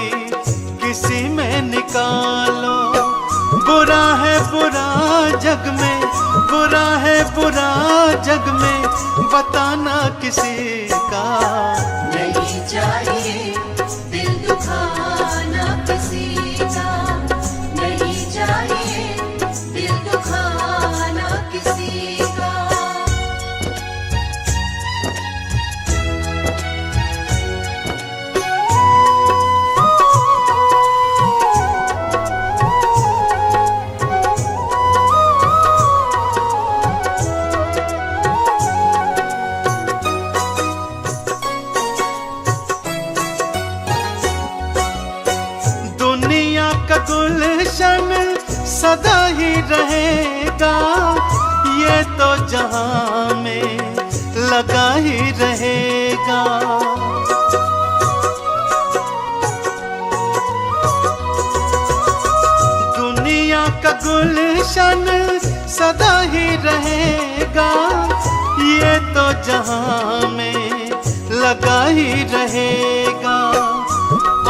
किसी में निकालो। बुरा है बुरा जग में, बुरा है बुरा जग में बताना किसी का। नहीं चाहिए दिल दुखाना किसी का, नहीं चाहिए दिल दुखाना किसी का। गुलशन सदा ही रहेगा, ये तो जहां में लगा ही रहेगा। दुनिया का गुलशन सदा ही रहेगा, ये तो जहां में लगा ही रहेगा।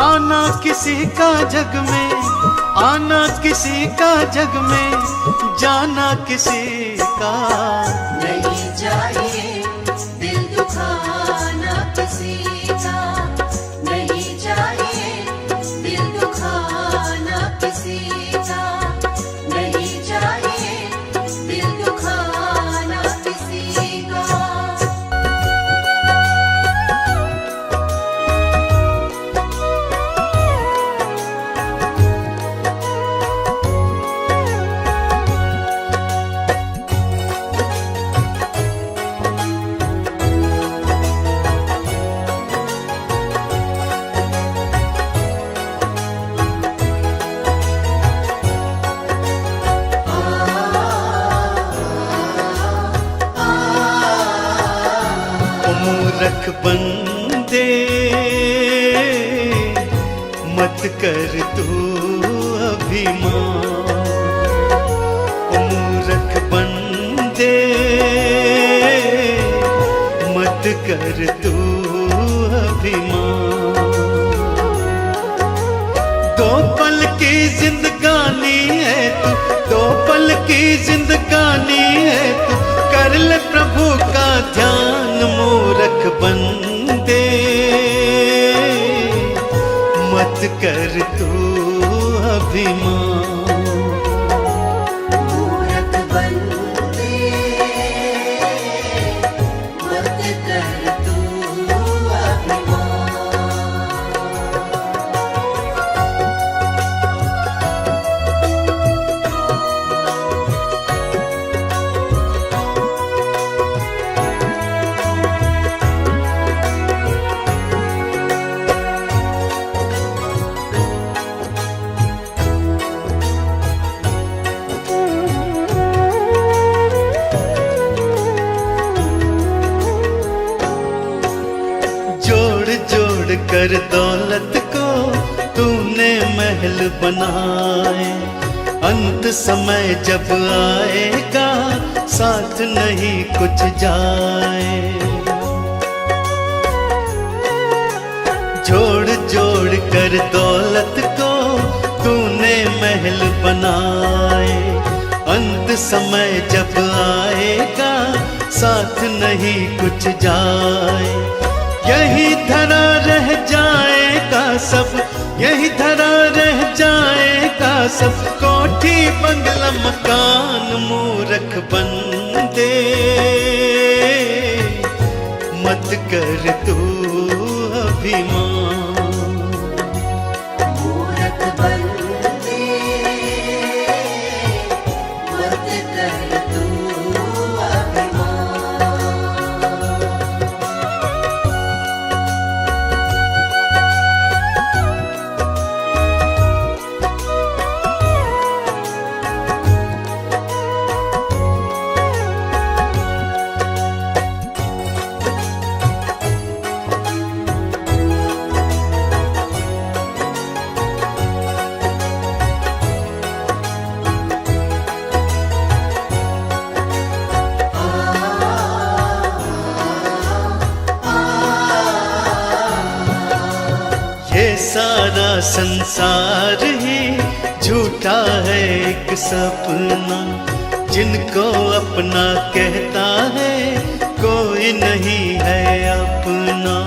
आना किसी का जग में, आना किसी का जग में, जाना किसी का। नहीं चाहिए दिल दुखाना किसी का, नहीं चाहिए दिल दुखाना किसी का, नहीं चाहिए दिल दुखाना किसी का। मूर्ख बंदे मत कर तू अभिमान। मूर्ख बंदे मत कर तू अभिमान। दो पल की जिंदगानी है तू, दो पल की जिंदगानी है तू, कर ले प्रभु का ध्यान। मूर्ख बंदे मत कर तू अभिमान। मूर्ख बंदे मत कर तू अभिमान। कर दौलत को तूने महल बनाए, अंत समय जब आएगा साथ नहीं कुछ जाए। जोड़ जोड़ कर दौलत को तूने महल बनाए, अंत समय जब आएगा साथ नहीं कुछ जाए। यही धरा रह जाएगा सब, यही धरा रह जाएगा सब, कोठी बंगला मकान मूर्ख बंदे, मत कर तू अभिमान। मूरख बंदे मत कर तू अभिमान। ये सारा संसार ही झूठा है एक सपना, जिनको अपना कहता है कोई नहीं है अपना।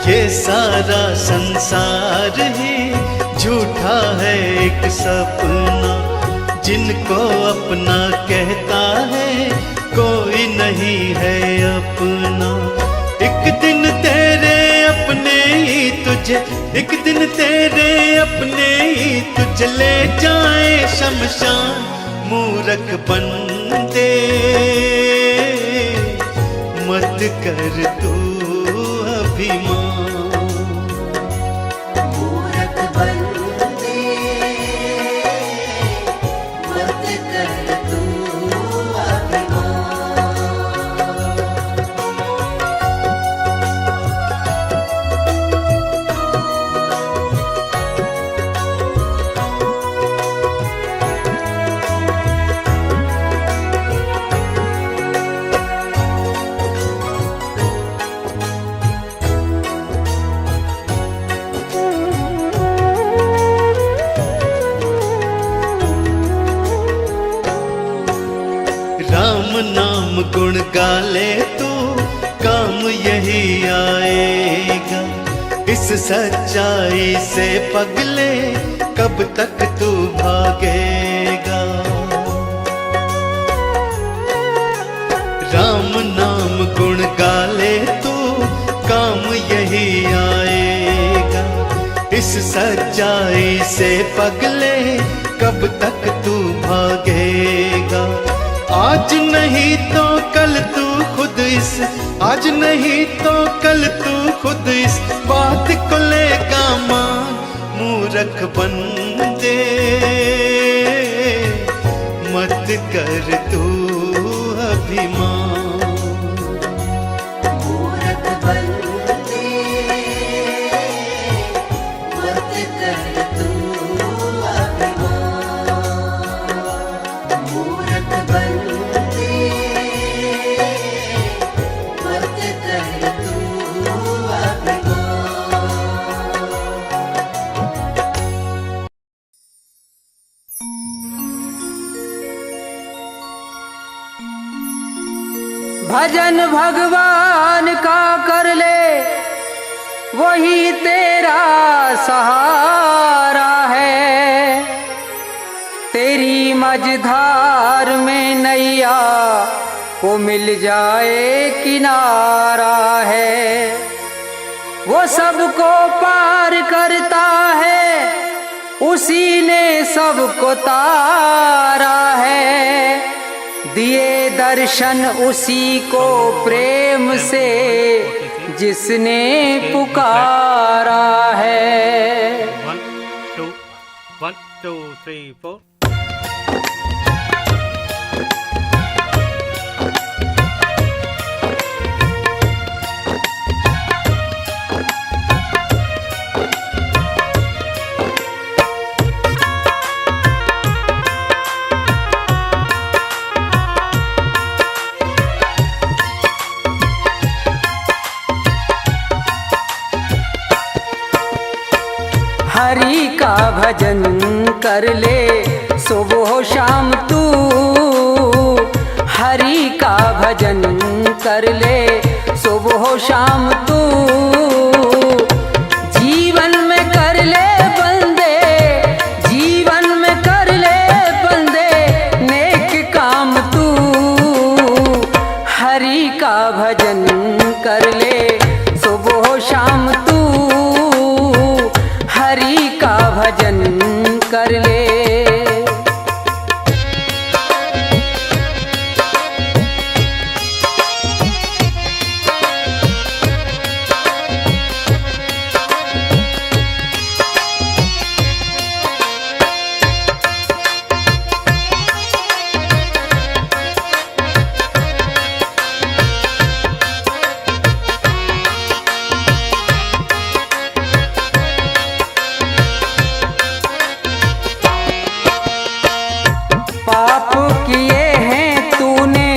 ये सारा संसार ही झूठा है एक सपना, जिनको अपना कहता है कोई नहीं है अपना। एक दिन तेरे अपने ही तुझे, एक दिन तेरे अपने ही तुझे ले जाए शमशान, मूर्ख बंदे मत कर तू अभिमान। मूरख बंदे मत कर तू अभिमान। राम नाम गुण गाले तो काम यही आएगा, इस सच्चाई से पगले कब तक तू भागेगा। राम नाम गुण गाले तो काम यही आएगा, इस सच्चाई से पगले कब तक तू भागेगा। आज नहीं तो कल तू खुद इस, आज नहीं तो कल तू खुद इस बात को लेगा मान, मूर्ख बंदे मत कर तू अभिमान। मूरख बंदे मत कर तू अभिमान। मूरख बंदे मत कर तू अभिमान। भजन भगवान का कर ले, वही तेरा सहारा है। तेरी मझधार में नैया को मिल जाए किनारा है। वो सबको पार करता है, उसी ने सबको तारा है। दिए दर्शन उसी को प्रेम से जिसने पुकारा है। 1 2 3 4। कर ले सुबह शाम तू हरि का भजन कर ले सुबह शाम तू जीवन में कर ले बंदे जीवन में कर ले बंदे नेक काम तू हरि का भजन कर ले सुबह शाम तू हरि का भजन कर ले। पाप किए हैं तूने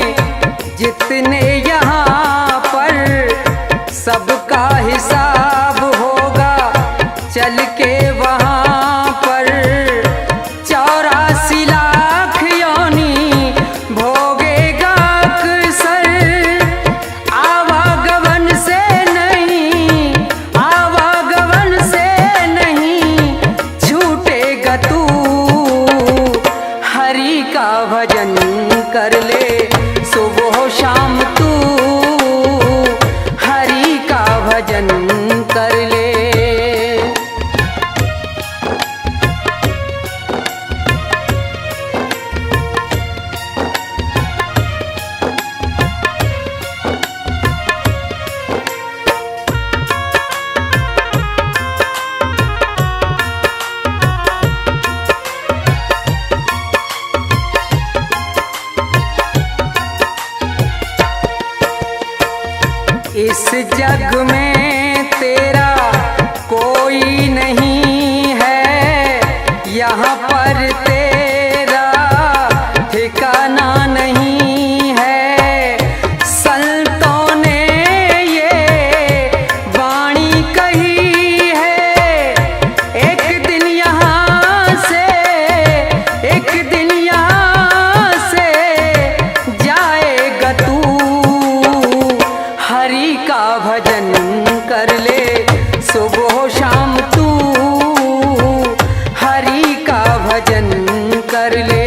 जितने यहाँ पर सबका हिसाब होगा चल के वहाँ पर 84 लाख योनि भोगेगा अक्सर आवागमन से नहीं छूटेगा तू हरि का भजन कर ले सुबह शाम तू हरि का भजन कर ले। इस जग में तेरा कोई नहीं है यहाँ पर तेरा ठिकाना नहीं है संतों ने ये वाणी कही है एक दिन यहाँ से जाएगा तू हरि का भजन कर ले सुबह शाम तू हरि का भजन कर ले।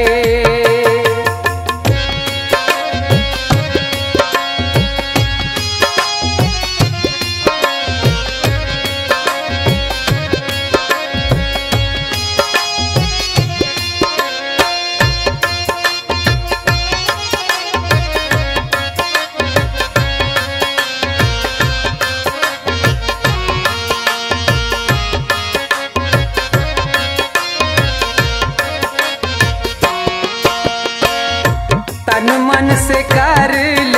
तन मन से कर ले